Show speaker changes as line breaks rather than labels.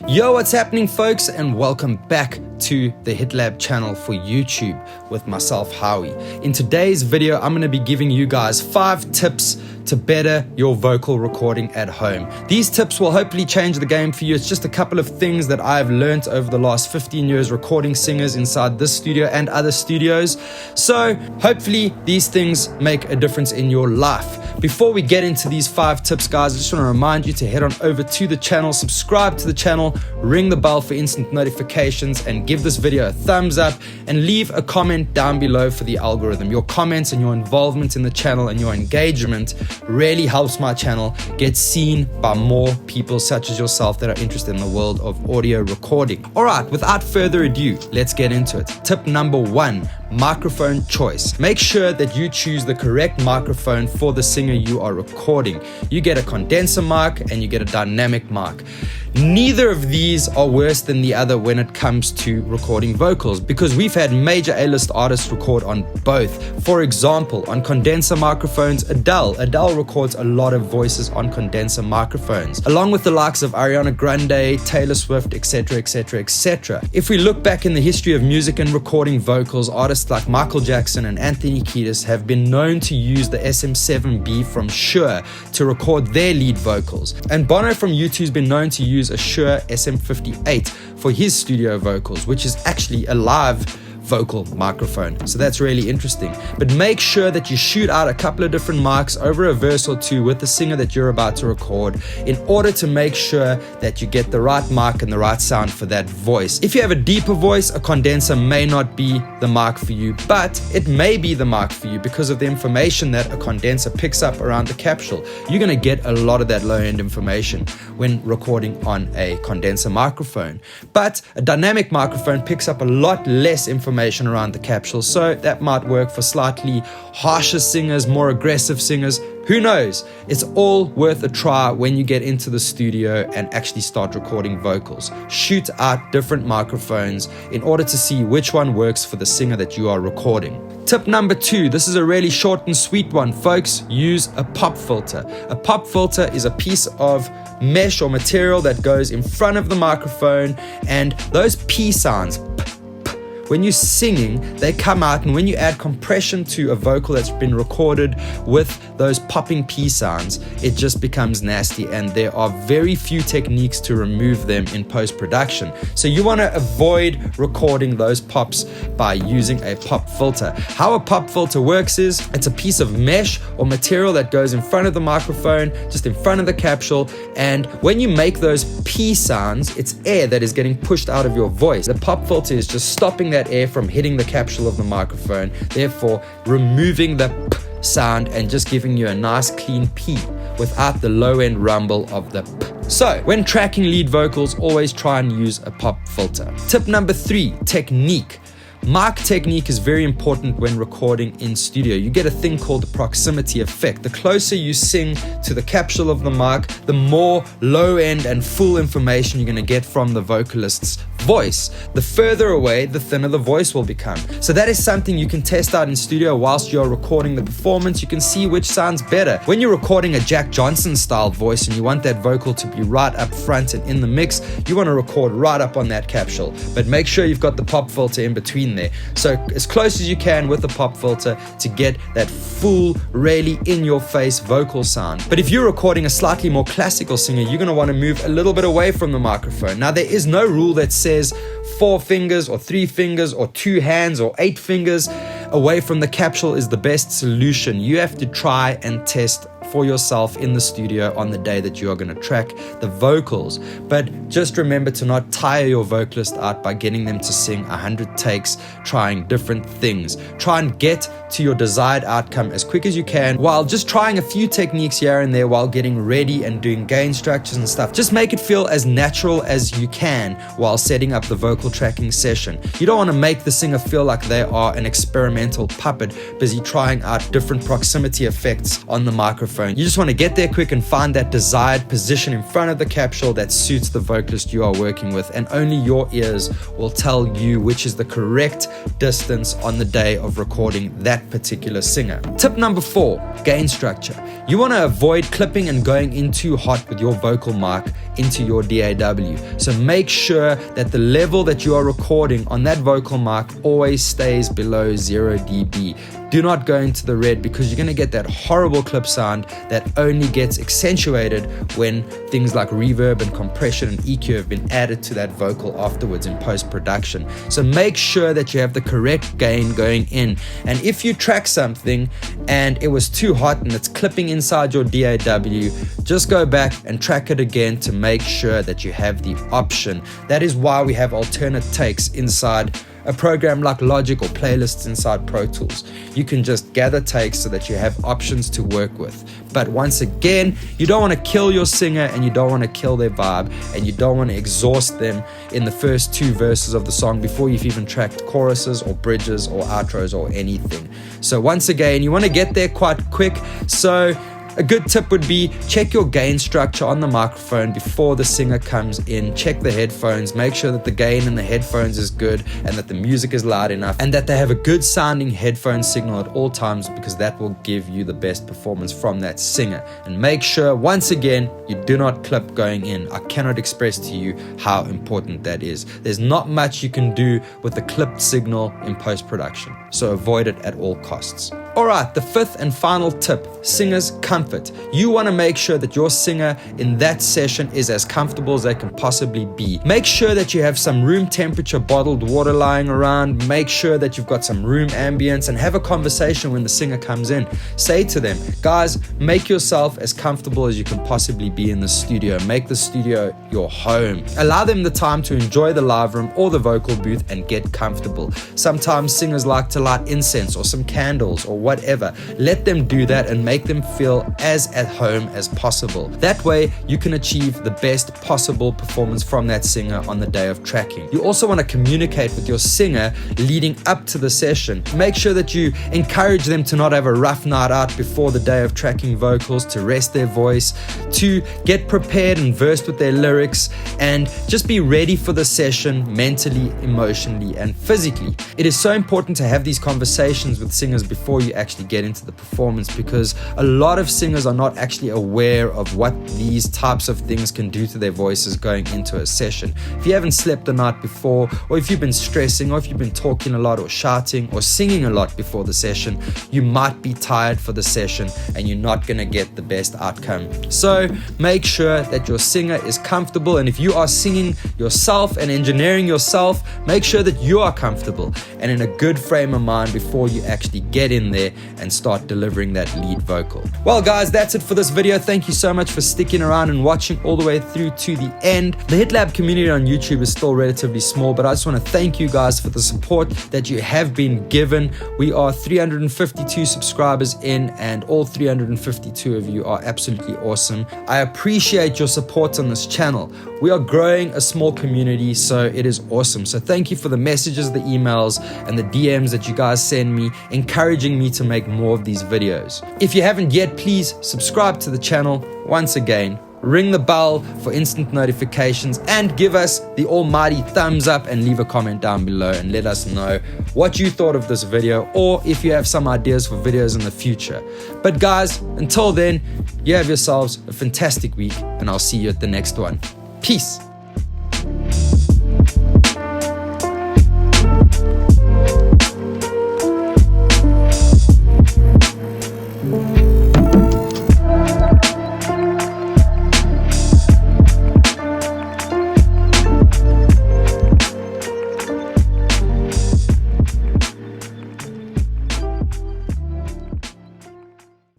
Yo, what's happening, folks, and welcome back to the HitLab channel for YouTube with myself, Howie. In today's video, I'm going to be giving you guys 5 tips to better your vocal recording at home. These tips will hopefully change the game for you. It's just a couple of things that I've learned over the last 15 years recording singers inside this studio and other studios. So hopefully these things make a difference in your life. Before we get into these 5 tips, guys, I just want to remind you to head on over to the channel, subscribe to the channel, ring the bell for instant notifications, and give this video a thumbs up, and leave a comment down below for the algorithm. Your comments and your involvement in the channel and your engagement really helps my channel get seen by more people such as yourself that are interested in the world of audio recording. All right, without further ado, let's get into it. Tip number 1, microphone choice. Make sure that you choose the correct microphone for the singer you are recording. You get a condenser mic and you get a dynamic mic. Neither of these are worse than the other when it comes to recording vocals, because we've had major A-list artists record on both. For example, on condenser microphones, Adele records a lot of voices on condenser microphones, along with the likes of Ariana Grande, Taylor Swift, etc, etc, etc. If we look back in the history of music and recording vocals, artists like Michael Jackson and Anthony Kiedis have been known to use the SM7B from Shure to record their lead vocals. And Bono from U2 has been known to use a Shure SM58 for his studio vocals, which is actually a live vocal microphone. So that's really interesting. But make sure that you shoot out a couple of different mics over a verse or two with the singer that you're about to record in order to make sure that you get the right mic and the right sound for that voice. If you have a deeper voice, a condenser may not be the mic for you, but it may be the mic for you because of the information that a condenser picks up around the capsule. You're going to get a lot of that low-end information when recording on a condenser microphone. But a dynamic microphone picks up a lot less information around the capsule, so that might work for slightly harsher singers, more aggressive singers. Who knows? It's all worth a try when you get into the studio and actually start recording vocals. Shoot out different microphones in order to see which one works for the singer that you are recording. Tip number 2, this is a really short and sweet one, folks. Use a pop filter. A pop filter is a piece of mesh or material that goes in front of the microphone, and those P sounds, when you're singing, they come out, and when you add compression to a vocal that's been recorded with those popping P sounds, it just becomes nasty, and there are very few techniques to remove them in post-production. So you want to avoid recording those pops by using a pop filter. How a pop filter works is, it's a piece of mesh or material that goes in front of the microphone, just in front of the capsule, and when you make those P sounds, it's air that is getting pushed out of your voice. The pop filter is just stopping that air from hitting the capsule of the microphone, therefore removing the P sound and just giving you a nice clean P without the low-end rumble of the P. So when tracking lead vocals, always try and use a pop filter. Tip number 3, technique. Mic technique is very important when recording in studio. You get a thing called the proximity effect. The closer you sing to the capsule of the mic, the more low-end and full information you're going to get from the vocalist's voice. The further away, the thinner the voice will become. So that is something you can test out in studio whilst you're recording the performance. You can see which sounds better. When you're recording a Jack Johnson style voice and you want that vocal to be right up front and in the mix, you want to record right up on that capsule. But make sure you've got the pop filter in between there. So as close as you can with the pop filter to get that full, really in your face vocal sound. But if you're recording a slightly more classical singer, you're going to want to move a little bit away from the microphone. Now, there is no rule that says 4 fingers or 3 fingers or 2 hands or 8 fingers away from the capsule is the best solution. You have to try and test for yourself in the studio on the day that you are going to track the vocals. But just remember to not tire your vocalist out by getting them to sing 100 takes, trying different things. Try and get to your desired outcome as quick as you can while just trying a few techniques here and there while getting ready and doing gain structures and stuff. Just make it feel as natural as you can while setting up the vocal tracking session. You don't want to make the singer feel like they are an experimental puppet busy trying out different proximity effects on the microphone microphone. You just want to get there quick and find that desired position in front of the capsule that suits the vocalist you are working with, and only your ears will tell you which is the correct distance on the day of recording that particular singer. Tip number 4, gain structure. You want to avoid clipping and going in too hot with your vocal mic into your DAW. So make sure that the level that you are recording on that vocal mic always stays below 0 dB. Do not go into the red, because you're going to get that horrible clip sound that only gets accentuated when things like reverb and compression and EQ have been added to that vocal afterwards in post-production. So make sure that you have the correct gain going in. And if you track something and it was too hot and it's clipping inside your DAW, just go back and track it again to make sure that you have the option. That is why we have alternate takes inside a program like Logic or playlists inside Pro Tools. You can just gather takes so that you have options to work with. But once again, you don't want to kill your singer, and you don't want to kill their vibe, and you don't want to exhaust them in the first 2 verses of the song before you've even tracked choruses or bridges or outros or anything. So once again, you want to get there quite quick. So a good tip would be check your gain structure on the microphone before the singer comes in. Check the headphones, make sure that the gain in the headphones is good and that the music is loud enough and that they have a good sounding headphone signal at all times, because that will give you the best performance from that singer. And make sure, once again, you do not clip going in. I cannot express to you how important that is. There's not much you can do with the clipped signal in post-production, so avoid it at all costs. Alright, the 5th and final tip, singer's comfort. You want to make sure that your singer in that session is as comfortable as they can possibly be. Make sure that you have some room temperature bottled water lying around. Make sure that you've got some room ambience, and have a conversation when the singer comes in. Say to them, guys, make yourself as comfortable as you can possibly be in the studio. Make the studio your home. Allow them the time to enjoy the live room or the vocal booth and get comfortable. Sometimes singers like to light incense or some candles or whatever. Let them do that and make them feel as at home as possible. That way you can achieve the best possible performance from that singer on the day of tracking. You also want to communicate with your singer leading up to the session. Make sure that you encourage them to not have a rough night out before the day of tracking vocals, to rest their voice, to get prepared and versed with their lyrics, and just be ready for the session mentally, emotionally, and physically. It is so important to have these conversations with singers before you actually get into the performance, because a lot of singers are not actually aware of what these types of things can do to their voices going into a session. If you haven't slept the night before, or if you've been stressing, or if you've been talking a lot or shouting or singing a lot before the session, you might be tired for the session and you're not going to get the best outcome. So make sure that your singer is comfortable, and if you are singing yourself and engineering yourself, make sure that you are comfortable and in a good frame of mind before you actually get in there and start delivering that lead vocal. Well guys, that's it for this video. Thank you so much for sticking around and watching all the way through to the end. The HitLab community on YouTube is still relatively small, but I just want to thank you guys for the support that you have been given. We are 352 subscribers in, and all 352 of you are absolutely awesome. I appreciate your support on this channel. We are growing a small community, so it is awesome. So thank you for the messages, the emails, and the DMs that you guys send me, encouraging me to make more of these videos. If you haven't yet, please subscribe to the channel. Once again, ring the bell for instant notifications, and give us the almighty thumbs up, and leave a comment down below and let us know what you thought of this video, or if you have some ideas for videos in the future. But guys, until then, you have yourselves a fantastic week, and I'll see you at the next one. Peace.